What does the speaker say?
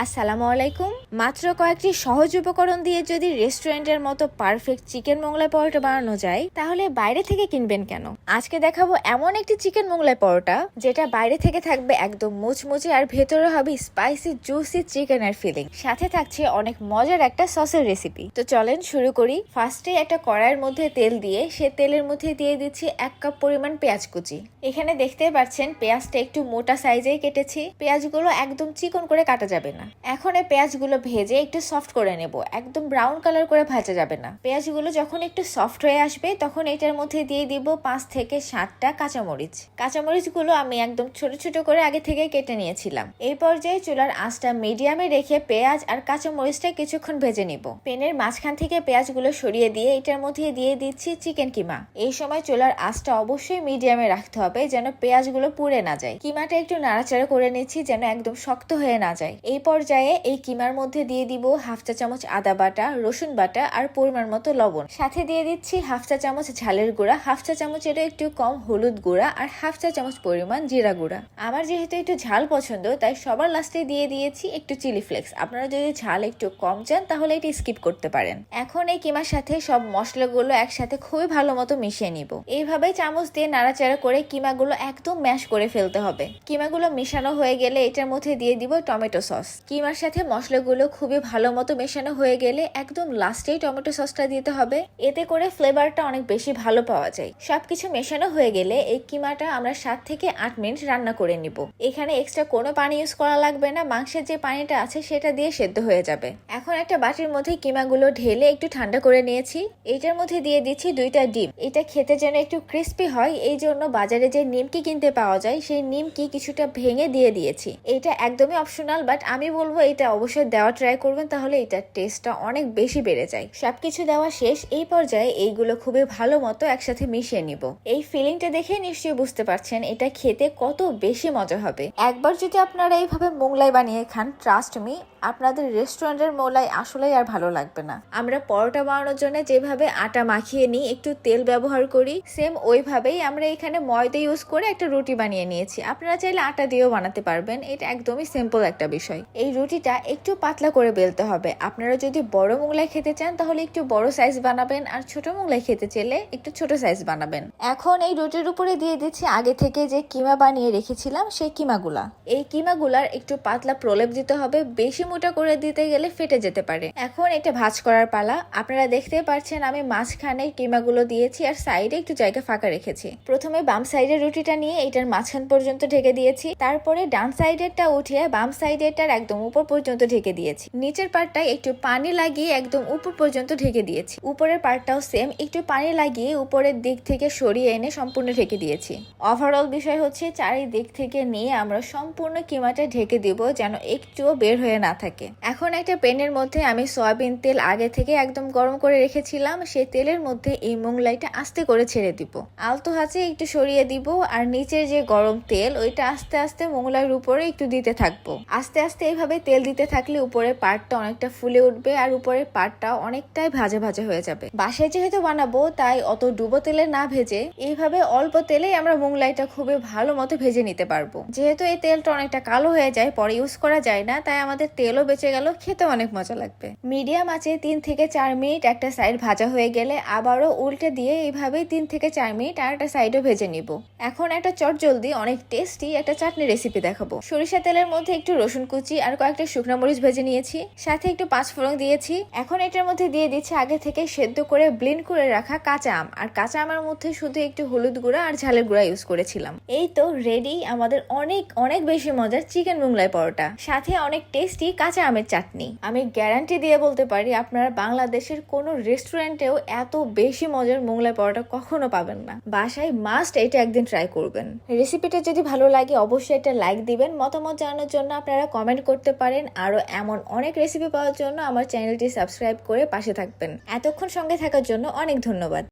আসসালামু আলাইকুম। মাত্র কয়েকটি সহজ উপকরণ দিয়ে যদি রেস্টুরেন্টের মতো পারফেক্ট চিকেন মোগলাই পরোটা বানানো যায়, তাহলে বাইরে থেকে কিনবেন কেন? আজকে দেখাবো এমন একটি চিকেন মোগলাই পরোটা যেটা বাইরে থেকে থাকবে একদম মুচমুচে আর ভেতরে হবে স্পাইসি জুসি চিকেনের ফিলিং, সাথে থাকছে অনেক মজার একটা সসের রেসিপি। তো চলেন শুরু করি। ফার্স্টে একটা কড়াইয়ের মধ্যে তেল দিয়ে সে তেলের মধ্যে দিয়ে দিচ্ছি 1 কাপ পরিমাণ পেঁয়াজ কুচি। এখানে দেখতে পাচ্ছেন পেঁয়াজটা একটু মোটা সাইজেই কেটেছি। পেঁয়াজগুলো একদম চিকন করে কাটা যাবে না। এখন এই পেঁয়াজগুলো ভেজে একটু সফট করে নেব, একদম ব্রাউন কালার করে ভাজা যাবে না। পেঁয়াজগুলো যখন একটু সফট হয়ে আসবে তখন এটার মধ্যে দিয়ে দিব 5 থেকে 7টা কাঁচামরিচ। কাঁচামরিচগুলো আমি একদম ছোট ছোট করে আগে থেকে কেটে নিয়েছিলাম। এই পর্যায়ে চুলার আঁচটা মিডিয়ামে রেখে পেঁয়াজ আর কাঁচামরিচটা কিছুক্ষণ ভেজে নিব। প্যানের মাঝখান থেকে পেঁয়াজগুলো সরিয়ে দিয়ে এটার মধ্যে দিয়ে দিচ্ছি চিকেন কিমা। এই সময় চুলার আঁচটা অবশ্যই মিডিয়ামে রাখতে হবে যেন পেঁয়াজগুলো পুড়ে না যায়। কিমাটা একটু নাড়াচাড়া করে নিচ্ছি যেন একদম শক্ত হয়ে না যায়। এই পর্যায়ে এই কিমার মধ্যে দিয়ে দিব 1/2 চা চামচ আদা বাটা, রসুন বাটা আর পরিমাণ মতো লবণ। সাথে দিয়ে দিচ্ছি 1/2 চা চামচ ঝালের গুঁড়া, 1/2 চা চামচেরও একটু কম হলুদ গুঁড়া আর 1/2 চা চামচ পরিমাণ জিরা গুঁড়া। আমার যেহেতু একটু ঝাল পছন্দ তাই সবার লাস্টে দিয়ে দিয়েছি একটু চিলি ফ্লেক্স। আপনারা যদি ঝাল একটু কম চান তাহলে এটি স্কিপ করতে পারেন। এখন এই কিমার সাথে সব মশলাগুলো একসাথে খুবই ভালো মতো মিশিয়ে নিব। এইভাবে চামচ দিয়ে নাড়াচাড়া করে কিমাগুলো একদম ম্যাশ করে ফেলতে হবে। কিমাগুলো মেশানো হয়ে গেলে এটার মধ্যে দিয়ে দিব টমেটো সস। কিমার সাথে মশলাগুলো খুবই ভালো মতো মেশানো হয়ে গেলে একদম লাস্টেই টমেটো সসটা দিতে হবে। এতে করে ফ্লেভারটা অনেক বেশি ভালো পাওয়া যায়। সবকিছু মেশানো হয়ে গেলে এই কিমাটা আমরা 7 থেকে 8 মিনিট রান্না করে নিব। এখানে এক্সট্রা কোনো পানি ইউজ করা লাগবে না, মাংসের যে পানিটা আছে সেটা দিয়ে সেদ্ধ হয়ে যাবে। এখন একটা বাটির মধ্যে কিমাগুলো ঢেলে একটু ঠান্ডা করে নিয়েছি। এইটার মধ্যে দিয়ে দিচ্ছি 2টা ডিম। এটা খেতে যেন একটু ক্রিস্পি হয় এই জন্য বাজারে যে নিমকি কিনতে পাওয়া যায় সেই নিমকি কিছুটা ভেঙে দিয়ে দিয়েছি। এটা একদমই অপশনাল, বাট আমি বলবো এটা অবশ্যই দেওয়া ট্রাই করবেন, তাহলে এটার টেস্টটা অনেক বেশি বেড়ে যায়। সবকিছু দেওয়া শেষ। এই পর্যায়ে এইগুলো খুবই ভালো মতো একসাথে মিশিয়ে নিব। এই ফিলিংটা দেখে নিশ্চয়ই বুঝতে পারছেন এটা খেতে কত বেশি মজা হবে। একবার যদি আপনারা এইভাবে মোগলাই বানিয়ে খান, ট্রাস্ট মি, আপনাদের রেস্টুরেন্টের মোগলাই আসলেই আর ভালো লাগবে না। আমরা পরোটা বানানোর জন্য যেভাবে আটা মাখিয়ে নিই, একটু তেল ব্যবহার করি, সেম ওইভাবেই আমরা এখানে ময়দা ইউজ করে একটা রুটি বানিয়ে নিয়েছি। আপনারা চাইলে আটা দিয়েও বানাতে পারবেন, এটা একদমই সিম্পল একটা বিষয়। এই রুটিটা একটু পাতলা করে বেলতে হবে। আপনারা যদি বড় মোগলাই খেতে চান তাহলে একটু বড় সাইজ বানাবেন, আর ছোট মোগলাই খেতে চাইলে একটু ছোট সাইজ বানাবেন। এখন এই রুটির উপরে দিয়ে দিচ্ছি আগে থেকে যে কিমা বানিয়ে রেখেছিলাম সেই কিমাগুলা। এই কিমাগুলার একটু পাতলা প্রলেপ দিতে হবে, বেশি মোটা করে দিতে গেলে ফেটে যেতে পারে। এখন এটা ভাঁজ করার পালা। আপনারা দেখতে পাচ্ছেন আমি মাঝখানে কিমাগুলো দিয়েছি আর সাইডে একটু জায়গা ফাঁকা রেখেছি। প্রথমে বাম সাইডের রুটিটা নিয়ে এটার মাঝখান পর্যন্ত ঢেকে দিয়েছি, তারপরে ডান সাইডেরটা উঠিয়ে বাম সাইডেরটার একদম উপর পর্যন্ত ঢেকে দিয়েছি। নিচের পার্টটায় একটু পানি লাগিয়ে একদম উপর পর্যন্ত ঢেকে দিয়েছি। উপরের পার্টটাও সেম, একটু পানি লাগিয়ে উপরের দিক থেকে সরিয়ে এনে সম্পূর্ণ ঢেকে দিয়েছি। ওভারঅল বিষয় হচ্ছে চারিদিক থেকে নিয়ে আমরা সম্পূর্ণ কিমাটা ঢেকে দিব যেন একটুও বের হয়ে না থাকে। এখন একটা প্যানের মধ্যে আমি সয়াবিন তেল আগে থেকে একদম গরম করে রেখেছিলাম, সেই তেলের মধ্যে এই মোগলাইটা আস্তে করে ছেড়ে দিব। আলতো হাতে একটু সরিয়ে দিব আর নিচের যে গরম তেল ওইটা আস্তে আস্তে মোগলাইয়ের উপরে একটু দিতে থাকবো। আস্তে আস্তে এইভাবে তেল দিতে থাকলে উপরের পার্টটা অনেকটা ফুলে উঠবে আর উপরের পার্টটা অনেকটাই ভাজা ভাজা হয়ে যাবে। বাসায় যেহেতু বানাবো তাই অত ডুবো তেলে না ভেজে এইভাবে অল্প তেলেই আমরা মোগলাইটা খুবই ভালো মতো ভেজে নিতে পারবো। যেহেতু এই তেলটা অনেকটা কালো হয়ে যায়, পরে ইউজ করা যায় না, তাই আমাদের তেলও বেঁচে গেল, খেতে অনেক মজা লাগবে। মিডিয়াম আঁচে 3 থেকে 4 মিনিট একটা সাইড ভাজা হয়ে গেলে আবারও উল্টে দিয়ে এইভাবেই 3 থেকে 4 মিনিট আর একটা সাইডও ভেজে নিব। এখন একটা চটজলদি অনেক টেস্টি একটা চাটনি রেসিপি দেখাবো। সরিষা তেলের মধ্যে একটু রসুন কুচি আর কয়েকটা শুকনো মরিচ ভেজে নিয়েছি, সাথে একটু 5 ফোড়ন দিয়েছি। এখন এটার মধ্যে দিয়ে দিচ্ছি আগে থেকে সেদ্ধ করে ব্লেন্ড করে রাখা কাঁচা আম, আর কাঁচা আমের মধ্যে শুধু একটু হলুদ গুঁড়া আর ঝালের গুঁড়া ইউজ করেছিলাম। এই তো রেডি আমাদের অনেক অনেক বেশি মজার চিকেন মোগলাই পরোটা, সাথে অনেক টেস্টি কাঁচা আমের চাটনি। আমি গ্যারান্টি দিয়ে বলতে পারি আপনারা বাংলাদেশের কোনো রেস্টুরেন্টেও এত বেশি মজার মোগলাই পরোটা কখনো পাবেন না। বাসায় মাস্ট এটা একদিন ট্রাই করবেন। রেসিপিটা যদি ভালো লাগে অবশ্যই একটা লাইক দিবেন। মতামত জানানোর জন্য আপনারা কমেন্ট করতে পারেন। আরো এমন অনেক রেসিপি পাওয়ার জন্য আমার চ্যানেলটি সাবস্ক্রাইব করে পাশে থাকবেন। এতক্ষণ সঙ্গে থাকার জন্য অনেক ধন্যবাদ।